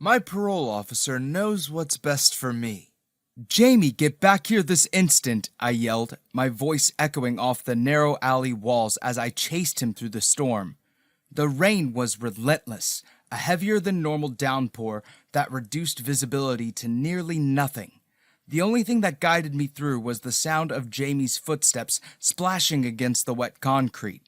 My parole officer knows what's best for me. Jamie, get back here this instant, I yelled, my voice echoing off the narrow alley walls as I chased him through the storm. The rain was relentless, a heavier than normal downpour that reduced visibility to nearly nothing. The only thing that guided me through was the sound of Jamie's footsteps splashing against the wet concrete.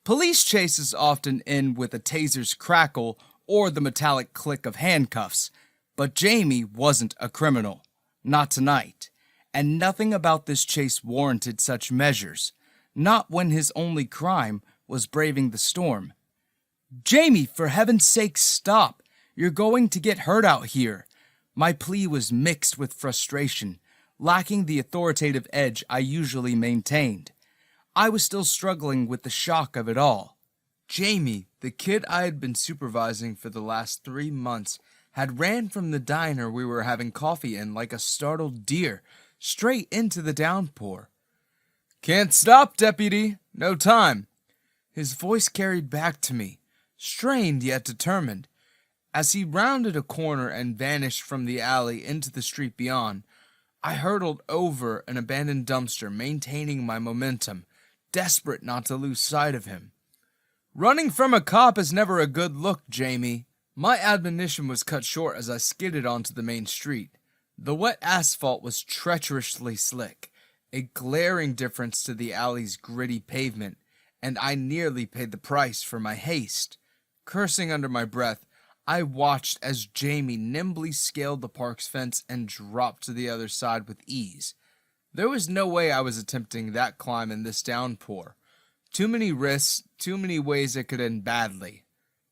Police chases often end with a taser's crackle or the metallic click of handcuffs, but Jamie wasn't a criminal. Not tonight. And nothing about this chase warranted such measures. Not when his only crime was braving the storm. Jamie, for heaven's sake, stop. You're going to get hurt out here. My plea was mixed with frustration, lacking the authoritative edge I usually maintained. I was still struggling with the shock of it all. Jamie, the kid I had been supervising for the last 3 months, had ran from the diner we were having coffee in like a startled deer, straight into the downpour. "Can't stop, deputy. No time." His voice carried back to me, strained yet determined. As he rounded a corner and vanished from the alley into the street beyond, I hurtled over an abandoned dumpster, maintaining my momentum, desperate not to lose sight of him. "Running from a cop is never a good look, Jamie." My admonition was cut short as I skidded onto the main street. The wet asphalt was treacherously slick, a glaring difference to the alley's gritty pavement, and I nearly paid the price for my haste. Cursing under my breath, I watched as Jamie nimbly scaled the park's fence and dropped to the other side with ease. There was no way I was attempting that climb in this downpour. Too many risks, too many ways it could end badly.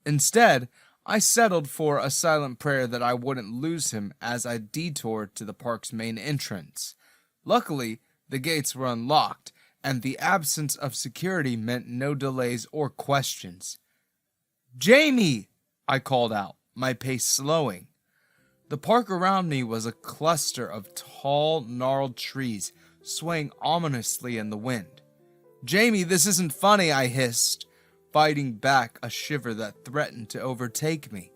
Instead, I settled for a silent prayer that I wouldn't lose him as I detoured to the park's main entrance. Luckily, the gates were unlocked, and the absence of security meant no delays or questions. "Jamie!" I called out, my pace slowing. The park around me was a cluster of tall, gnarled trees swaying ominously in the wind. "Jamie, this isn't funny," I hissed, fighting back a shiver that threatened to overtake me.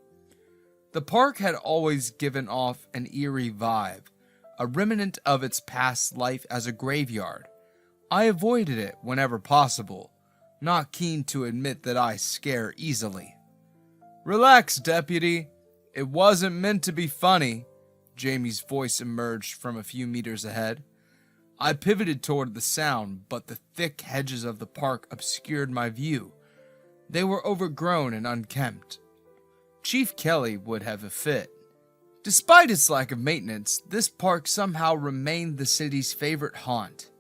The park had always given off an eerie vibe, a remnant of its past life as a graveyard. I avoided it whenever possible, not keen to admit that I scare easily. "Relax, deputy. It wasn't meant to be funny." Jamie's voice emerged from a few meters ahead. I pivoted toward the sound, but the thick hedges of the park obscured my view. They were overgrown and unkempt. Chief Kelly would have a fit. Despite its lack of maintenance, this park somehow remained the city's favorite haunt.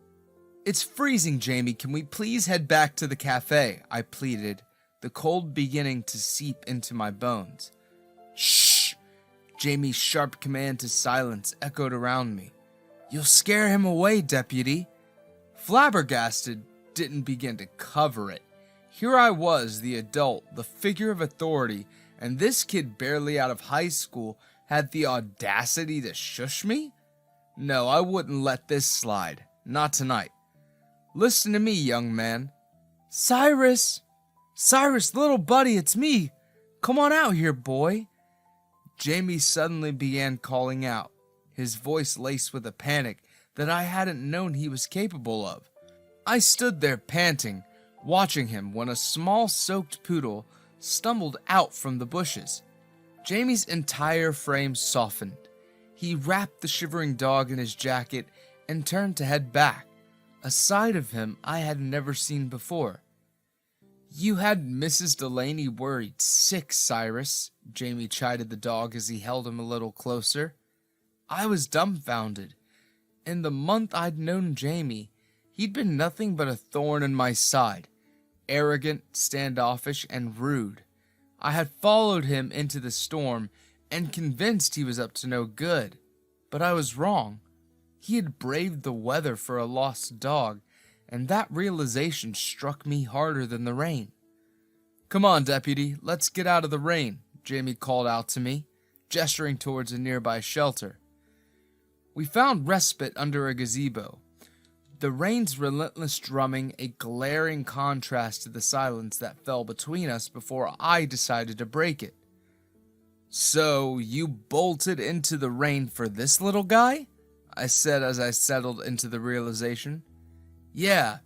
"It's freezing, Jamie. Can we please head back to the cafe?" I pleaded, the cold beginning to seep into my bones. "Shh!" Jamie's sharp command to silence echoed around me. "You'll scare him away, deputy." Flabbergasted didn't begin to cover it. Here I was, the adult, the figure of authority, and this kid barely out of high school had the audacity to shush me? No, I wouldn't let this slide. Not tonight. "Listen to me, young man." "Cyrus! Cyrus, little buddy, it's me. Come on out here, boy." Jamie suddenly began calling out, his voice laced with a panic that I hadn't known he was capable of. I stood there panting, watching him when a small soaked poodle stumbled out from the bushes. Jamie's entire frame softened. He wrapped the shivering dog in his jacket and turned to head back, a side of him I had never seen before. "You had Mrs. Delaney worried sick, Cyrus," Jamie chided the dog as he held him a little closer. I was dumbfounded. In the month I'd known Jamie, he'd been nothing but a thorn in my side, arrogant, standoffish, and rude. I had followed him into the storm and convinced he was up to no good, but I was wrong. He had braved the weather for a lost dog, and that realization struck me harder than the rain. "Come on, deputy, let's get out of the rain," Jamie called out to me, gesturing towards a nearby shelter. We found respite under a gazebo, the rain's relentless drumming a glaring contrast to the silence that fell between us before I decided to break it. "So you bolted into the rain for this little guy?" I said as I settled into the realization. "Yeah,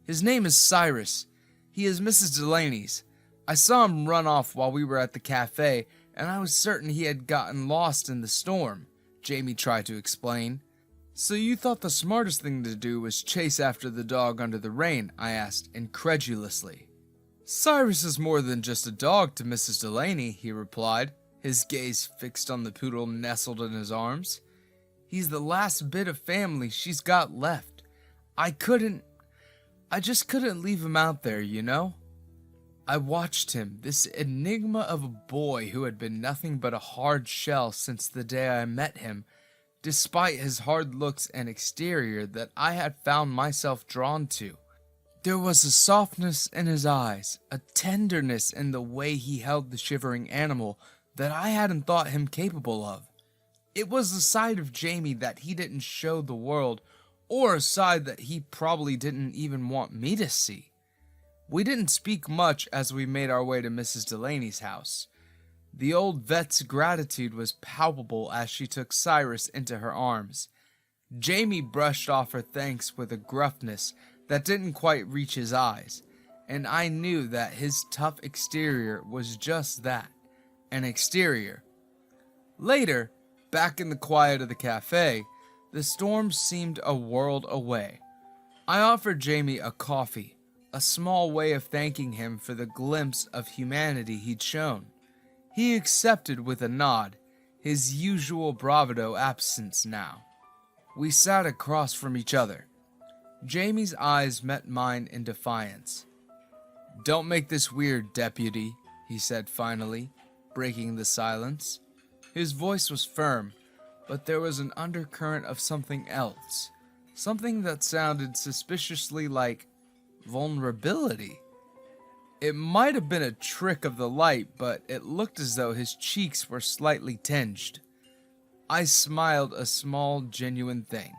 his name is Cyrus. He is Mrs. Delaney's. I saw him run off while we were at the cafe, and I was certain he had gotten lost in the storm," Jamie tried to explain. "So you thought the smartest thing to do was chase after the dog under the rain?" I asked incredulously. "Cyrus is more than just a dog to Mrs. Delaney," he replied, his gaze fixed on the poodle nestled in his arms. "He's the last bit of family she's got left. I just couldn't leave him out there, you know?" I watched him, this enigma of a boy who had been nothing but a hard shell since the day I met him, despite his hard looks and exterior that I had found myself drawn to. There was a softness in his eyes, a tenderness in the way he held the shivering animal that I hadn't thought him capable of. It was a side of Jamie that he didn't show the world, or a side that he probably didn't even want me to see. We didn't speak much as we made our way to Mrs. Delaney's house. The old vet's gratitude was palpable as she took Cyrus into her arms. Jamie brushed off her thanks with a gruffness that didn't quite reach his eyes, and I knew that his tough exterior was just that, an exterior. Later, back in the quiet of the cafe, the storm seemed a world away. I offered Jamie a coffee, a small way of thanking him for the glimpse of humanity he'd shown. He accepted with a nod, his usual bravado absent now. We sat across from each other. Jamie's eyes met mine in defiance. "Don't make this weird, deputy," he said finally, breaking the silence. His voice was firm, but there was an undercurrent of something else, something that sounded suspiciously like vulnerability. It might have been a trick of the light, but it looked as though his cheeks were slightly tinged. I smiled, a small, genuine thing.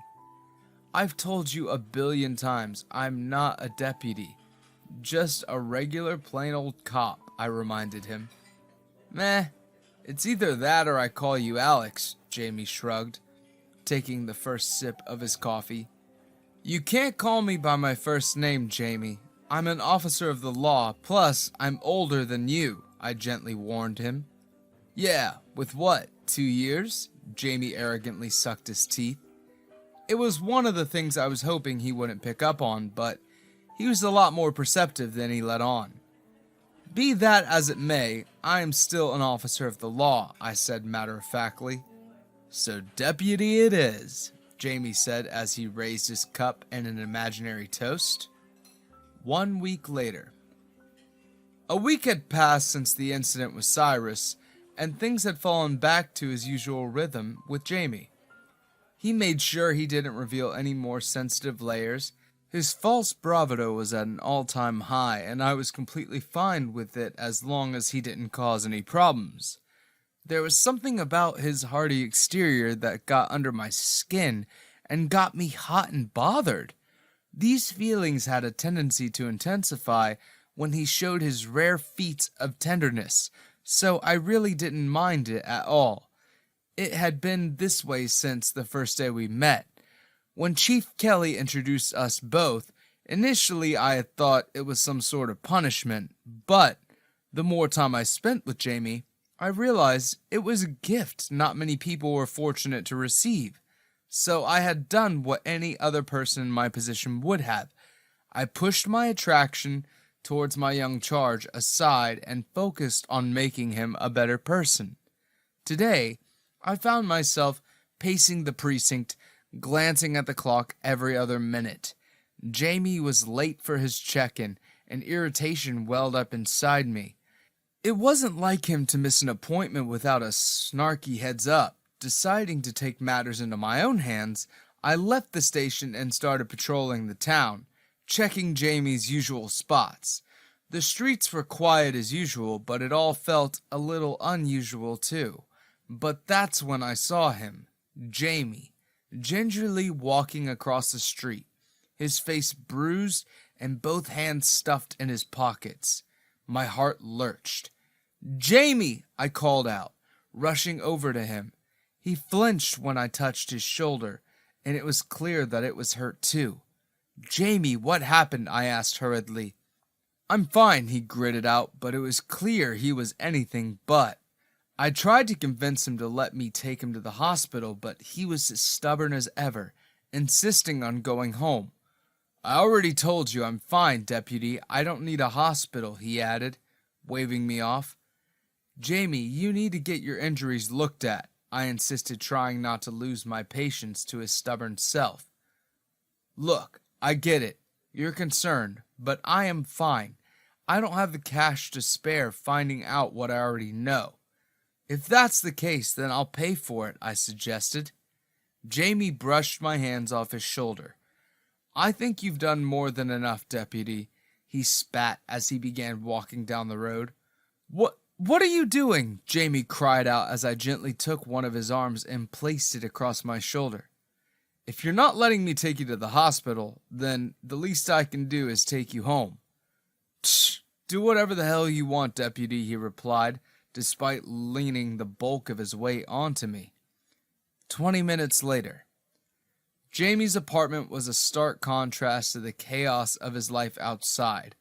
"I've told you a billion times, I'm not a deputy. Just a regular plain old cop," I reminded him. "Meh, it's either that or I call you Alex," Jamie shrugged, taking the first sip of his coffee. "You can't call me by my first name, Jamie. I'm an officer of the law, plus I'm older than you," I gently warned him. "Yeah, with what, 2 years?" Jamie arrogantly sucked his teeth. It was one of the things I was hoping he wouldn't pick up on, but he was a lot more perceptive than he let on. "Be that as it may, I am still an officer of the law," I said matter-of-factly. "So deputy it is," Jamie said as he raised his cup in an imaginary toast. 1 week later. A week had passed since the incident with Cyrus, and things had fallen back to his usual rhythm with Jamie. He made sure he didn't reveal any more sensitive layers. His false bravado was at an all-time high, and I was completely fine with it as long as he didn't cause any problems. There was something about his hearty exterior that got under my skin and got me hot and bothered. These feelings had a tendency to intensify when he showed his rare feats of tenderness, so I really didn't mind it at all. It had been this way since the first day we met. When Chief Kelly introduced us both, initially I had thought it was some sort of punishment, but the more time I spent with Jamie, I realized it was a gift not many people were fortunate to receive. So I had done what any other person in my position would have. I pushed my attraction towards my young charge aside and focused on making him a better person. Today, I found myself pacing the precinct, glancing at the clock every other minute. Jamie was late for his check-in, and irritation welled up inside me. It wasn't like him to miss an appointment without a snarky heads up. Deciding to take matters into my own hands, I left the station and started patrolling the town, checking Jamie's usual spots. The streets were quiet as usual, but it all felt a little unusual too. But that's when I saw him, Jamie, gingerly walking across the street, his face bruised and both hands stuffed in his pockets. My heart lurched. "Jamie!" I called out, rushing over to him. He flinched when I touched his shoulder, and it was clear that it was hurt too. "Jamie, what happened?" I asked hurriedly. "I'm fine," he gritted out, but it was clear he was anything but. I tried to convince him to let me take him to the hospital, but he was as stubborn as ever, insisting on going home. "I already told you I'm fine, Deputy. I don't need a hospital," he added, waving me off. "Jamie, you need to get your injuries looked at," I insisted, trying not to lose my patience to his stubborn self. "Look, I get it. You're concerned, but I am fine. I don't have the cash to spare finding out what I already know." "If that's the case, then I'll pay for it," I suggested. Jamie brushed my hands off his shoulder. "I think you've done more than enough, Deputy," he spat as he began walking down the road. What are you doing?" Jamie cried out as I gently took one of his arms and placed it across my shoulder. "If you're not letting me take you to the hospital, then the least I can do is take you home." "Tch, do whatever the hell you want, Deputy," he replied, despite leaning the bulk of his weight onto me. 20 minutes later. Jamie's apartment was a stark contrast to the chaos of his life outside.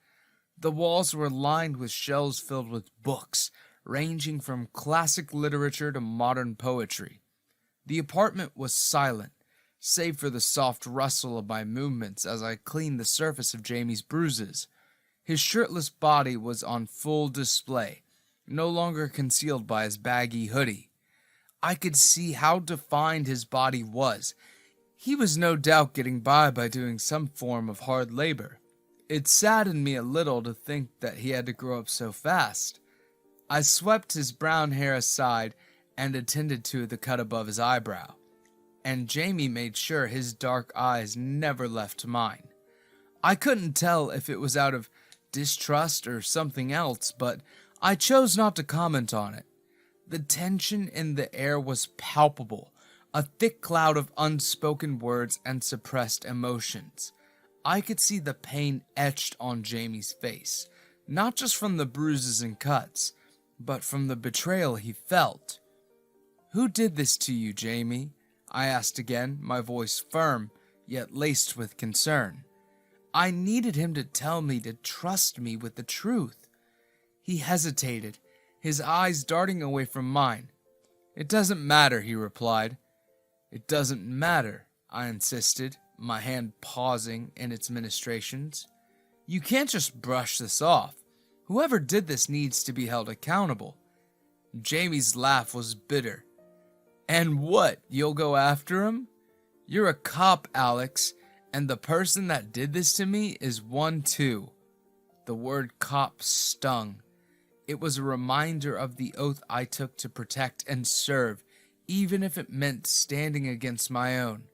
The walls were lined with shelves filled with books, ranging from classic literature to modern poetry. The apartment was silent, save for the soft rustle of my movements as I cleaned the surface of Jamie's bruises. His shirtless body was on full display, no longer concealed by his baggy hoodie. I could see how defined his body was. He was no doubt getting by doing some form of hard labor. It saddened me a little to think that he had to grow up so fast. I swept his brown hair aside and attended to the cut above his eyebrow, and Jamie made sure his dark eyes never left mine. I couldn't tell if it was out of distrust or something else, but I chose not to comment on it. The tension in the air was palpable, a thick cloud of unspoken words and suppressed emotions. I could see the pain etched on Jamie's face, not just from the bruises and cuts, but from the betrayal he felt. "Who did this to you, Jamie?" I asked again, my voice firm, yet laced with concern. I needed him to tell me to trust me with the truth. He hesitated, his eyes darting away from mine. "It doesn't matter," he replied. "It doesn't matter," I insisted, my hand pausing in its ministrations. "You can't just brush this off. Whoever did this needs to be held accountable." Jamie's laugh was bitter. "And what, you'll go after him? You're a cop, Alex, and the person that did this to me is one too." The word cop stung. It was a reminder of the oath I took to protect and serve, even if it meant standing against my own.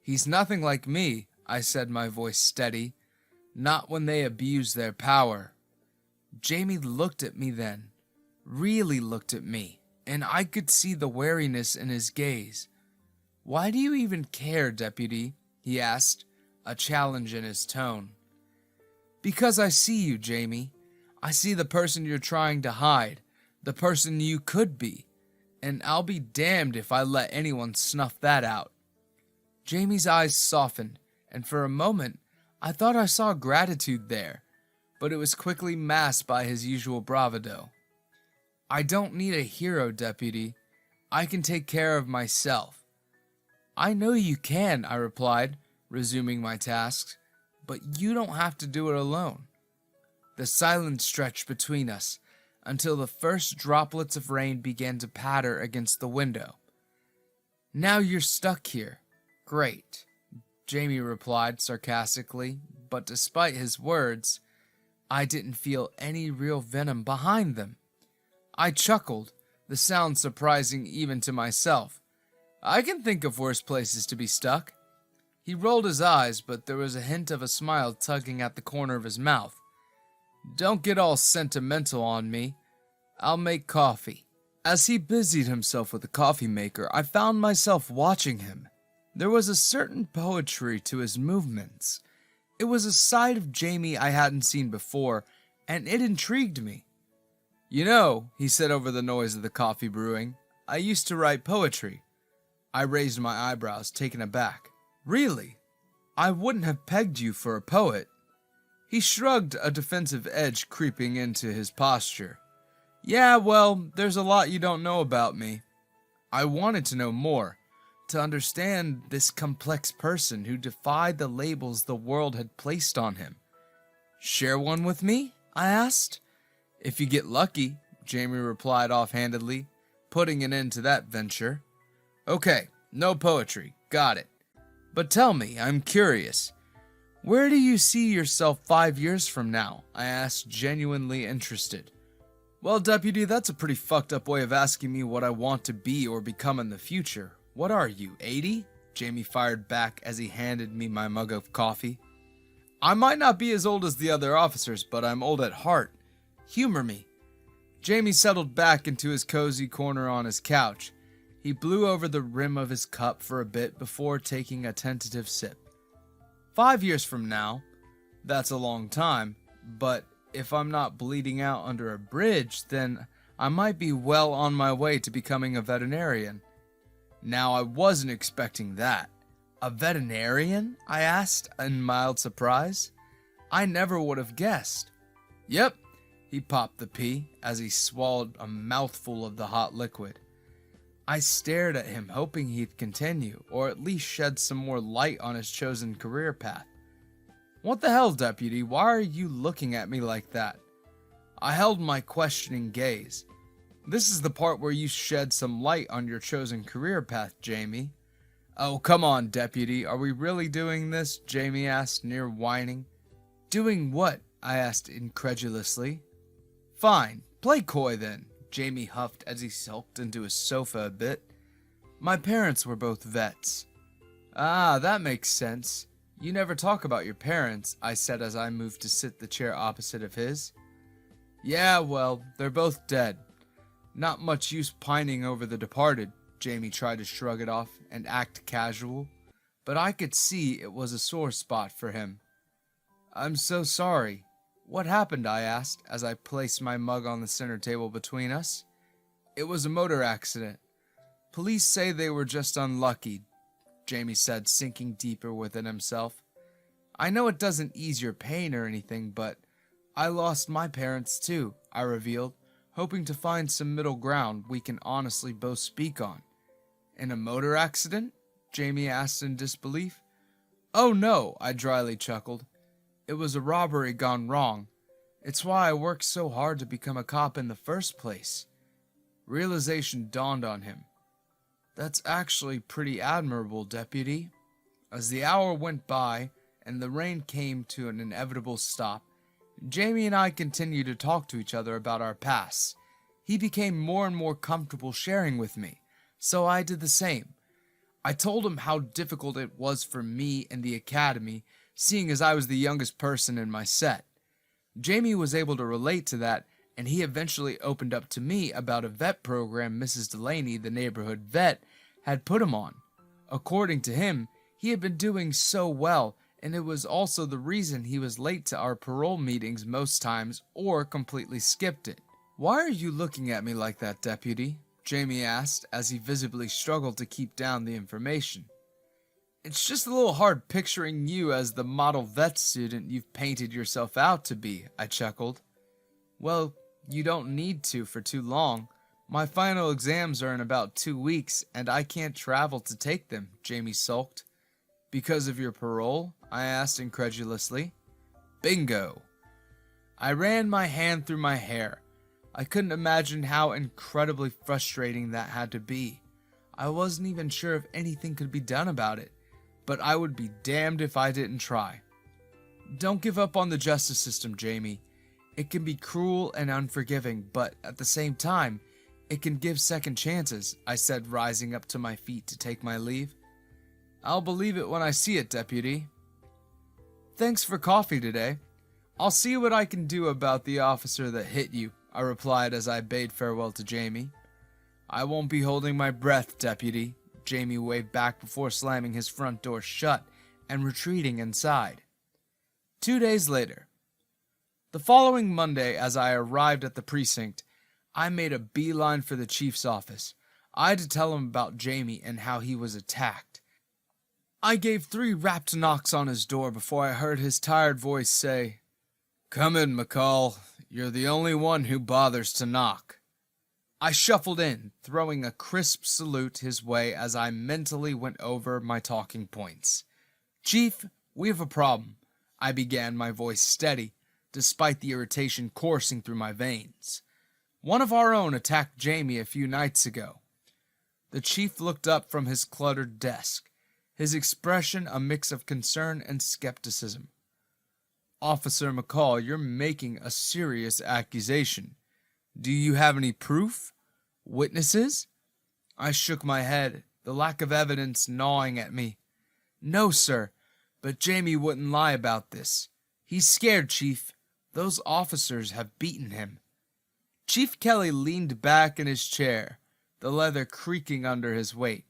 "He's nothing like me," I said, my voice steady. "Not when they abuse their power." Jamie looked at me then, really looked at me, and I could see the wariness in his gaze. "Why do you even care, Deputy?" he asked, a challenge in his tone. "Because I see you, Jamie. I see the person you're trying to hide, the person you could be, and I'll be damned if I let anyone snuff that out." Jamie's eyes softened, and for a moment I thought I saw gratitude there, but it was quickly masked by his usual bravado. "I don't need a hero, Deputy. I can take care of myself." "I know you can," I replied, resuming my tasks, "but you don't have to do it alone." The silence stretched between us until the first droplets of rain began to patter against the window. "Now you're stuck here. Great," Jamie replied sarcastically, but despite his words, I didn't feel any real venom behind them. I chuckled, the sound surprising even to myself. "I can think of worse places to be stuck." He rolled his eyes, but there was a hint of a smile tugging at the corner of his mouth. "Don't get all sentimental on me. I'll make coffee." As he busied himself with the coffee maker, I found myself watching him. There was a certain poetry to his movements. It was a side of Jamie I hadn't seen before, and it intrigued me. You know, he said over the noise of the coffee brewing, I used to write poetry. I raised my eyebrows, taken aback. Really? I wouldn't have pegged you for a poet. He shrugged, a defensive edge creeping into his posture. Yeah, well, there's a lot you don't know about me. I wanted to know more, to understand this complex person who defied the labels the world had placed on him. Share one with me? I asked. If you get lucky, Jamie replied offhandedly, putting an end to that venture. Okay, no poetry, got it. But tell me, I'm curious. Where do you see yourself 5 years from now? I asked, genuinely interested. Well, Deputy, that's a pretty fucked up way of asking me what I want to be or become in the future. What are you, 80? Jamie fired back as he handed me my mug of coffee. I might not be as old as the other officers, but I'm old at heart. Humor me. Jamie settled back into his cozy corner on his couch. He blew over the rim of his cup for a bit before taking a tentative sip. 5 years from now, that's a long time, but if I'm not bleeding out under a bridge, then I might be well on my way to becoming a veterinarian. Now, I wasn't expecting that. A veterinarian? I asked in mild surprise. I never would have guessed. Yep, he popped the pea as he swallowed a mouthful of the hot liquid. I stared at him, hoping he'd continue, or at least shed some more light on his chosen career path. What the hell, Deputy? Why are you looking at me like that? I held my questioning gaze. This is the part where you shed some light on your chosen career path, Jamie. Oh, come on, Deputy. Are we really doing this? Jamie asked, near whining. Doing what? I asked incredulously. Fine. Play coy then, Jamie huffed as he sulked into his sofa a bit. My parents were both vets. Ah, that makes sense. You never talk about your parents, I said as I moved to sit the chair opposite of his. Yeah, well, they're both dead. Not much use pining over the departed. Jamie tried to shrug it off and act casual, but I could see it was a sore spot for him. I'm so sorry. What happened? I asked as I placed my mug on the center table between us. It was a motor accident. Police say they were just unlucky, Jamie said, sinking deeper within himself. I know it doesn't ease your pain or anything, but I lost my parents too, I revealed, hoping to find some middle ground we can honestly both speak on. In a motor accident? Jamie asked in disbelief. Oh no, I dryly chuckled. It was a robbery gone wrong. It's why I worked so hard to become a cop in the first place. Realization dawned on him. That's actually pretty admirable, Deputy. As the hour went by and the rain came to an inevitable stop, Jamie and I continued to talk to each other about our pasts. He became more and more comfortable sharing with me, so I did the same. I told him how difficult it was for me in the academy, seeing as I was the youngest person in my set. Jamie was able to relate to that, and he eventually opened up to me about a vet program Mrs. Delaney, the neighborhood vet, had put him on. According to him, he had been doing so well, and it was also the reason he was late to our parole meetings most times or completely skipped it. Why are you looking at me like that, Deputy? Jamie asked as he visibly struggled to keep down the information. It's just a little hard picturing you as the model vet student you've painted yourself out to be, I chuckled. Well, you don't need to for too long. My final exams are in about 2 weeks, and I can't travel to take them, Jamie sulked. Because of your parole? I asked incredulously. Bingo. I ran my hand through my hair. I couldn't imagine how incredibly frustrating that had to be. I wasn't even sure if anything could be done about it, but I would be damned if I didn't try. Don't give up on the justice system, Jamie. It can be cruel and unforgiving, but at the same time, it can give second chances, I said, rising up to my feet to take my leave. I'll believe it when I see it, Deputy. Thanks for coffee today. I'll see what I can do about the officer that hit you, I replied as I bade farewell to Jamie. I won't be holding my breath, Deputy, Jamie waved back before slamming his front door shut and retreating inside. 2 days later. The following Monday, as I arrived at the precinct, I made a beeline for the chief's office. I had to tell him about Jamie and how he was attacked. I gave 3 rapt knocks on his door before I heard his tired voice say, "Come in, McCall. You're the only one who bothers to knock." I shuffled in, throwing a crisp salute his way as I mentally went over my talking points. "Chief, we have a problem," I began, my voice steady, despite the irritation coursing through my veins. "One of our own attacked Jamie a few nights ago." The chief looked up from his cluttered desk, his expression a mix of concern and skepticism. "Officer McCall, you're making a serious accusation. Do you have any proof? Witnesses?" I shook my head, the lack of evidence gnawing at me. "No, sir, but Jamie wouldn't lie about this. He's scared, Chief. Those officers have beaten him." Chief Kelly leaned back in his chair, the leather creaking under his weight.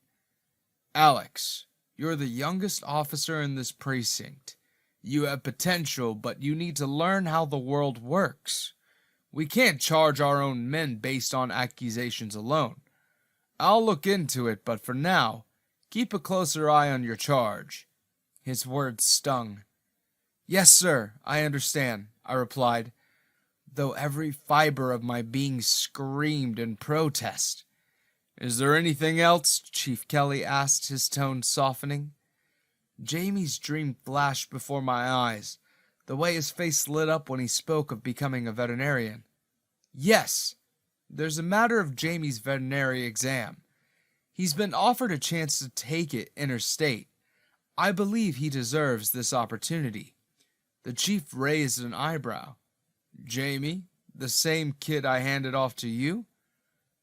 "Alex, you're the youngest officer in this precinct. You have potential, but you need to learn how the world works. We can't charge our own men based on accusations alone. I'll look into it, but for now, keep a closer eye on your charge." His words stung. "Yes, sir, I understand," I replied, though every fiber of my being screamed in protest. "Is there anything else?" Chief Kelly asked, his tone softening. Jamie's dream flashed before my eyes, the way his face lit up when he spoke of becoming a veterinarian. "Yes, there's a matter of Jamie's veterinary exam. He's been offered a chance to take it interstate. I believe he deserves this opportunity." The chief raised an eyebrow. "Jamie, the same kid I handed off to you?"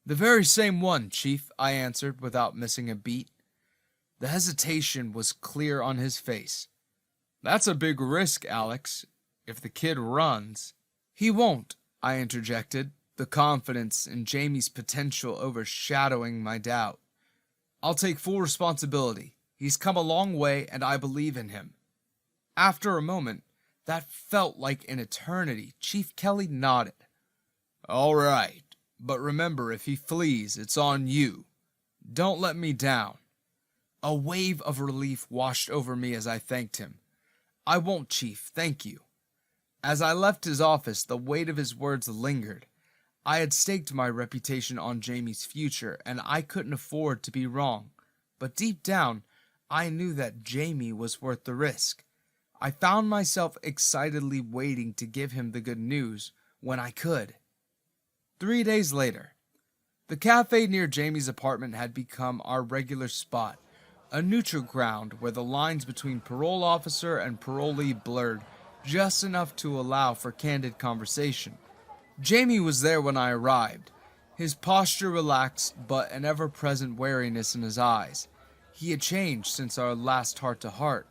"The very same one, Chief," I answered without missing a beat. The hesitation was clear on his face. "That's a big risk, Alex. If the kid runs—" "He won't," I interjected, the confidence in Jamie's potential overshadowing my doubt. "I'll take full responsibility. He's come a long way, and I believe in him." After a moment, that felt like an eternity, Chief Kelly nodded. "All right, but remember, if he flees, it's on you. Don't let me down." A wave of relief washed over me as I thanked him. "I won't, Chief, thank you." As I left his office, the weight of his words lingered. I had staked my reputation on Jamie's future, and I couldn't afford to be wrong. But deep down, I knew that Jamie was worth the risk. I found myself excitedly waiting to give him the good news when I could. 3 days later, the cafe near Jamie's apartment had become our regular spot, a neutral ground where the lines between parole officer and parolee blurred just enough to allow for candid conversation. Jamie was there when I arrived, his posture relaxed but an ever-present wariness in his eyes. He had changed since our last heart-to-heart.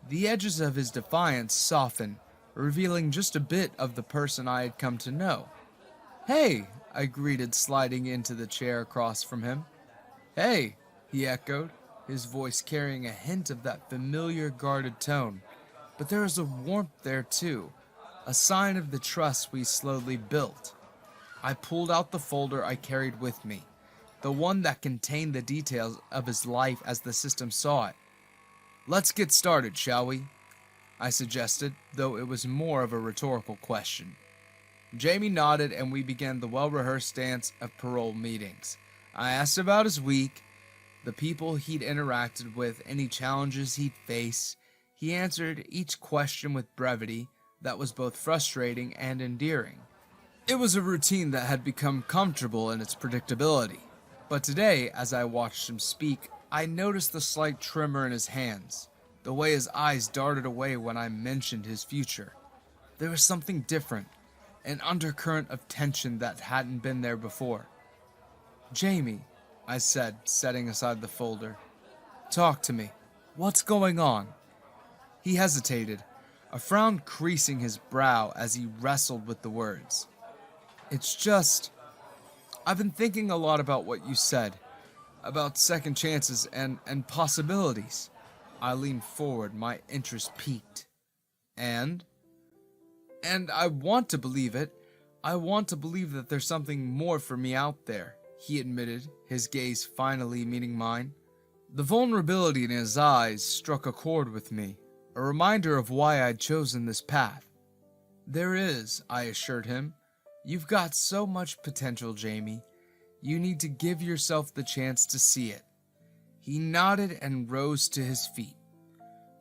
The edges of his defiance softened, revealing just a bit of the person I had come to know. "Hey," I greeted, sliding into the chair across from him. "Hey," he echoed, his voice carrying a hint of that familiar guarded tone. But there was a warmth there too, a sign of the trust we slowly built. I pulled out the folder I carried with me, the one that contained the details of his life as the system saw it. "Let's get started, shall we?" I suggested, though it was more of a rhetorical question. Jamie nodded, and we began the well-rehearsed dance of parole meetings. I asked about his week, the people he'd interacted with, any challenges he'd face. He answered each question with brevity that was both frustrating and endearing. It was a routine that had become comfortable in its predictability. But today, as I watched him speak, I noticed the slight tremor in his hands, the way his eyes darted away when I mentioned his future. There was something different, an undercurrent of tension that hadn't been there before. "Jamie," I said, setting aside the folder. "Talk to me. What's going on?" He hesitated, a frown creasing his brow as he wrestled with the words. "It's just, I've been thinking a lot about what you said, about second chances and possibilities." I leaned forward, my interest piqued. And I want to believe it. I want to believe that there's something more for me out there, he admitted, his gaze finally meeting mine. The vulnerability in his eyes struck a chord with me, a reminder of why I'd chosen this path. There is, I assured him. You've got so much potential, Jamie. You need to give yourself the chance to see it. He nodded and rose to his feet.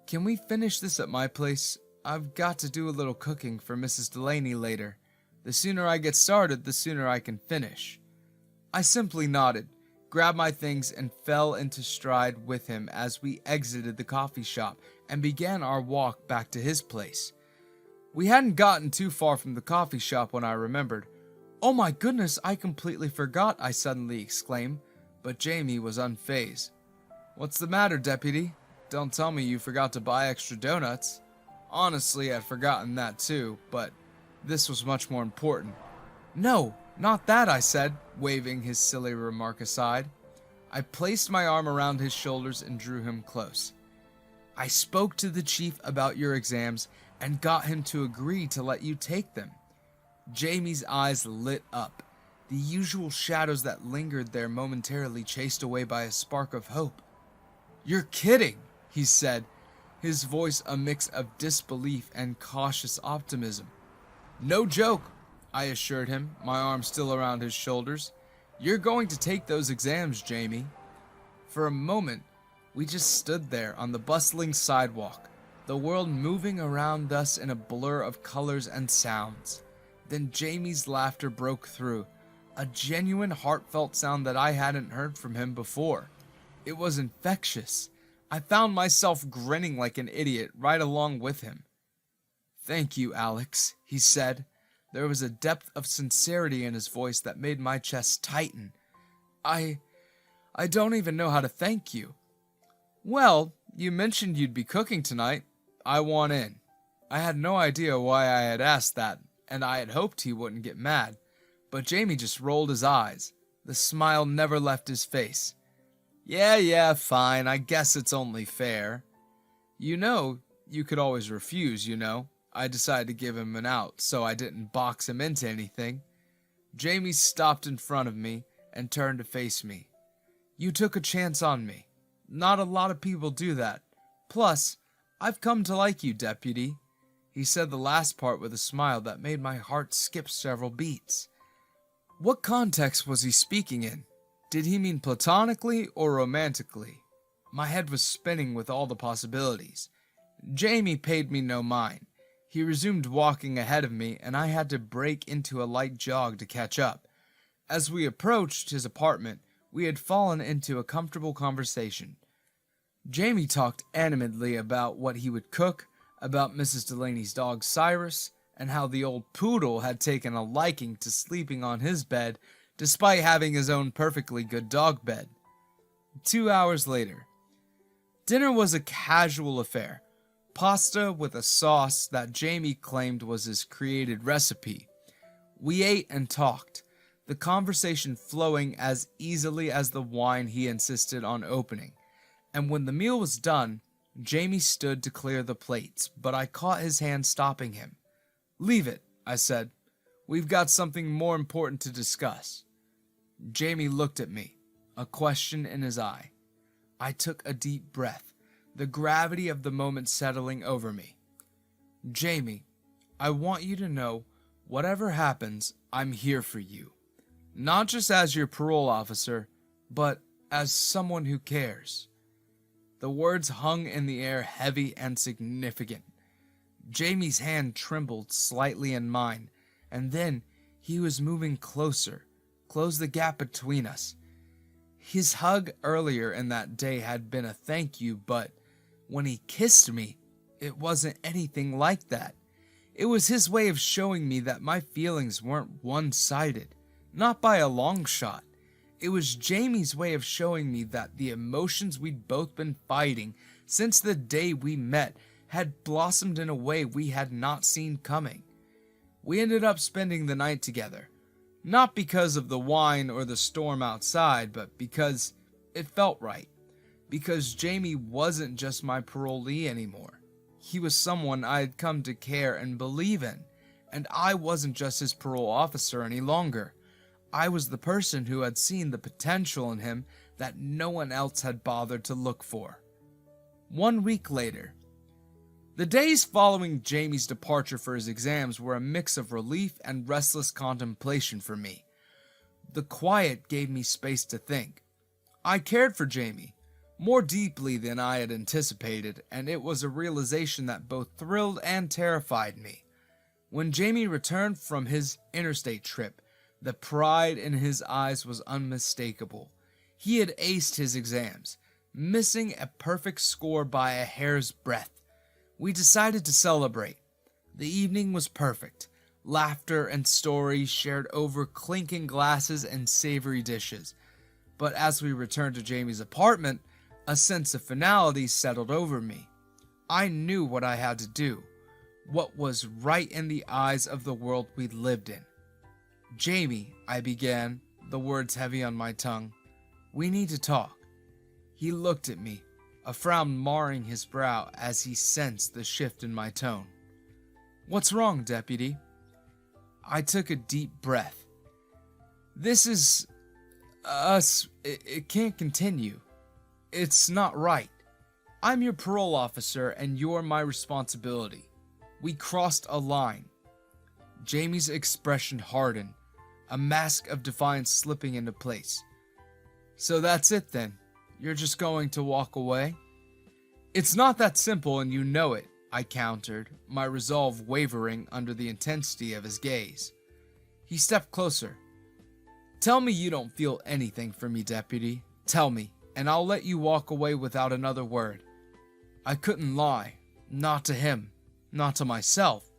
Can we finish this at my place? I've got to do a little cooking for Mrs. Delaney later. The sooner I get started, the sooner I can finish. I simply nodded, grabbed my things, and fell into stride with him as we exited the coffee shop and began our walk back to his place. We hadn't gotten too far from the coffee shop when I remembered. Oh my goodness, I completely forgot, I suddenly exclaimed, but Jamie was unfazed. What's the matter, Deputy? Don't tell me you forgot to buy extra donuts. Honestly, I'd forgotten that too, but this was much more important. No, not that, I said, waving his silly remark aside. I placed my arm around his shoulders and drew him close. I spoke to the chief about your exams and got him to agree to let you take them. Jamie's eyes lit up, the usual shadows that lingered there momentarily chased away by a spark of hope. You're kidding, he said, his voice a mix of disbelief and cautious optimism. No joke, I assured him, my arm still around his shoulders. You're going to take those exams, Jamie. For a moment, we just stood there on the bustling sidewalk, the world moving around us in a blur of colors and sounds. Then Jamie's laughter broke through, a genuine heartfelt sound that I hadn't heard from him before. It was infectious. I found myself grinning like an idiot right along with him. Thank you, Alex, he said. There was a depth of sincerity in his voice that made my chest tighten. I don't even know how to thank you. Well, you mentioned you'd be cooking tonight. I want in. I had no idea why I had asked that, and I had hoped he wouldn't get mad. But Jamie just rolled his eyes. The smile never left his face. Yeah, fine, I guess it's only fair. You know, you could always refuse, you know. I decided to give him an out, so I didn't box him into anything. Jamie stopped in front of me and turned to face me. You took a chance on me. Not a lot of people do that. Plus, I've come to like you, Deputy. He said the last part with a smile that made my heart skip several beats. What context was he speaking in? Did he mean platonically or romantically? My head was spinning with all the possibilities. Jamie paid me no mind. He resumed walking ahead of me, and I had to break into a light jog to catch up. As we approached his apartment, we had fallen into a comfortable conversation. Jamie talked animatedly about what he would cook, about Mrs. Delaney's dog Cyrus, and how the old poodle had taken a liking to sleeping on his bed despite having his own perfectly good dog bed. 2 hours later. Dinner was a casual affair. Pasta with a sauce that Jamie claimed was his created recipe. We ate and talked, the conversation flowing as easily as the wine he insisted on opening. And when the meal was done, Jamie stood to clear the plates, but I caught his hand stopping him. Leave it, I said. We've got something more important to discuss. Jamie looked at me, a question in his eye. I took a deep breath, the gravity of the moment settling over me. Jamie, I want you to know, whatever happens, I'm here for you. Not just as your parole officer, but as someone who cares. The words hung in the air heavy and significant. Jamie's hand trembled slightly in mine, and then he was moving closer, closed the gap between us. His hug earlier in that day had been a thank you, but when he kissed me, it wasn't anything like that. It was his way of showing me that my feelings weren't one-sided, not by a long shot. It was Jamie's way of showing me that the emotions we'd both been fighting since the day we met had blossomed in a way we had not seen coming. We ended up spending the night together, not because of the wine or the storm outside, but because it felt right. Because Jamie wasn't just my parolee anymore. He was someone I had come to care and believe in, and I wasn't just his parole officer any longer. I was the person who had seen the potential in him that no one else had bothered to look for. 1 week later. The days following Jamie's departure for his exams were a mix of relief and restless contemplation for me. The quiet gave me space to think. I cared for Jamie, more deeply than I had anticipated, and it was a realization that both thrilled and terrified me. When Jamie returned from his interstate trip, the pride in his eyes was unmistakable. He had aced his exams, missing a perfect score by a hair's breadth. We decided to celebrate. The evening was perfect. Laughter and stories shared over clinking glasses and savory dishes. But as we returned to Jamie's apartment, a sense of finality settled over me. I knew what I had to do, what was right in the eyes of the world we lived in. "Jamie," I began, the words heavy on my tongue, "we need to talk." He looked at me, a frown marring his brow as he sensed the shift in my tone. "What's wrong, Deputy?" I took a deep breath. "This is... us... It can't continue. It's not right. I'm your parole officer and you're my responsibility. We crossed a line." Jamie's expression hardened, a mask of defiance slipping into place. "So that's it then? You're just going to walk away?" "It's not that simple and you know it," I countered, my resolve wavering under the intensity of his gaze. He stepped closer. "Tell me you don't feel anything for me, Deputy. Tell me, and I'll let you walk away without another word." I couldn't lie. Not to him. Not to myself.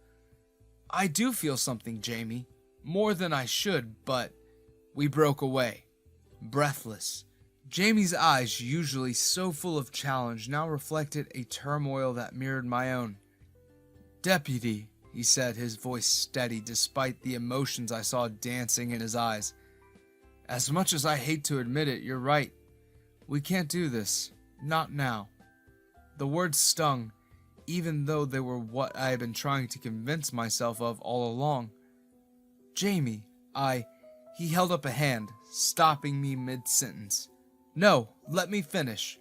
"I do feel something, Jamie. More than I should, but..." We broke away, breathless. Jamie's eyes, usually so full of challenge, now reflected a turmoil that mirrored my own. "Deputy," he said, his voice steady despite the emotions I saw dancing in his eyes. "As much as I hate to admit it, you're right. We can't do this. Not now." The words stung, even though they were what I had been trying to convince myself of all along. "Jamie, He held up a hand, stopping me mid-sentence. "No, let me finish.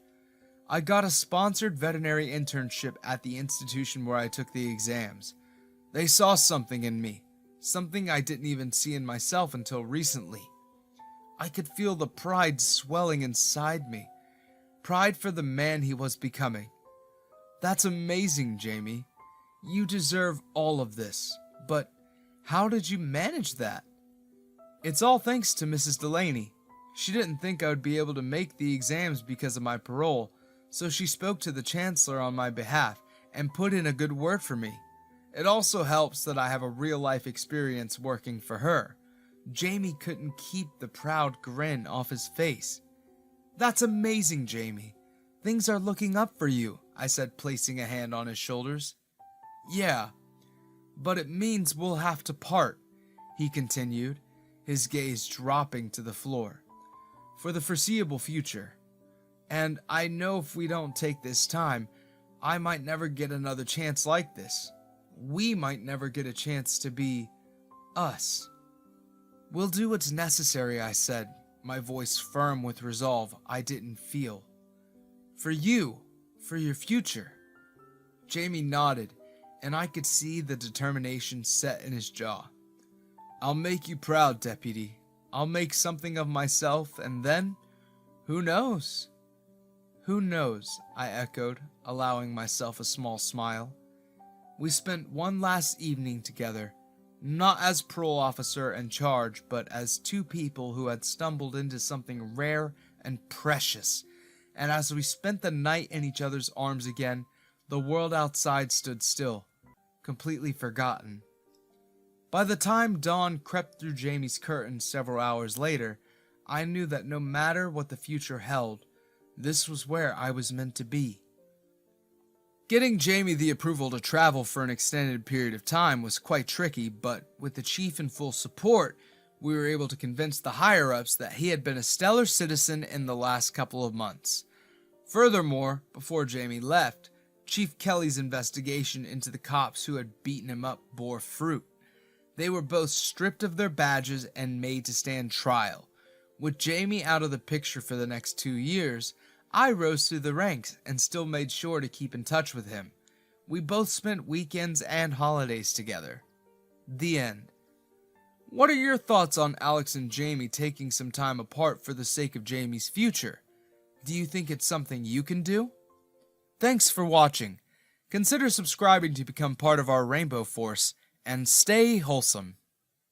I got a sponsored veterinary internship at the institution where I took the exams. They saw something in me, something I didn't even see in myself until recently. I could feel the pride swelling inside me, pride for the man he was becoming. That's amazing, Jamie. You deserve all of this, but how did you manage that?" "It's all thanks to Mrs. Delaney. She didn't think I would be able to make the exams because of my parole, so she spoke to the chancellor on my behalf and put in a good word for me. It also helps that I have a real-life experience working for her." Jamie couldn't keep the proud grin off his face. "That's amazing, Jamie. Things are looking up for you," I said, placing a hand on his shoulders. "Yeah, but it means we'll have to part," he continued, his gaze dropping to the floor. "For the foreseeable future. And I know if we don't take this time, I might never get another chance like this. We might never get a chance to be us." "We'll do what's necessary," I said, my voice firm with resolve I didn't feel. "For you, for your future." Jamie nodded, and I could see the determination set in his jaw. "I'll make you proud, Deputy. I'll make something of myself, and then, who knows?" "Who knows?" I echoed, allowing myself a small smile. We spent one last evening together, not as parole officer in charge, but as two people who had stumbled into something rare and precious. And as we spent the night in each other's arms again, the world outside stood still, completely forgotten. By the time dawn crept through Jamie's curtains several hours later, I knew that no matter what the future held, this was where I was meant to be. Getting Jamie the approval to travel for an extended period of time was quite tricky, but with the chief in full support, we were able to convince the higher-ups that he had been a stellar citizen in the last couple of months. Furthermore, before Jamie left, Chief Kelly's investigation into the cops who had beaten him up bore fruit. They were both stripped of their badges and made to stand trial. With Jamie out of the picture for the next 2 years, I rose through the ranks and still made sure to keep in touch with him. We both spent weekends and holidays together. The end. What are your thoughts on Alex and Jamie taking some time apart for the sake of Jamie's future? Do you think it's something you can do? Thanks for watching. Consider subscribing to become part of our Rainbow Force, and stay wholesome.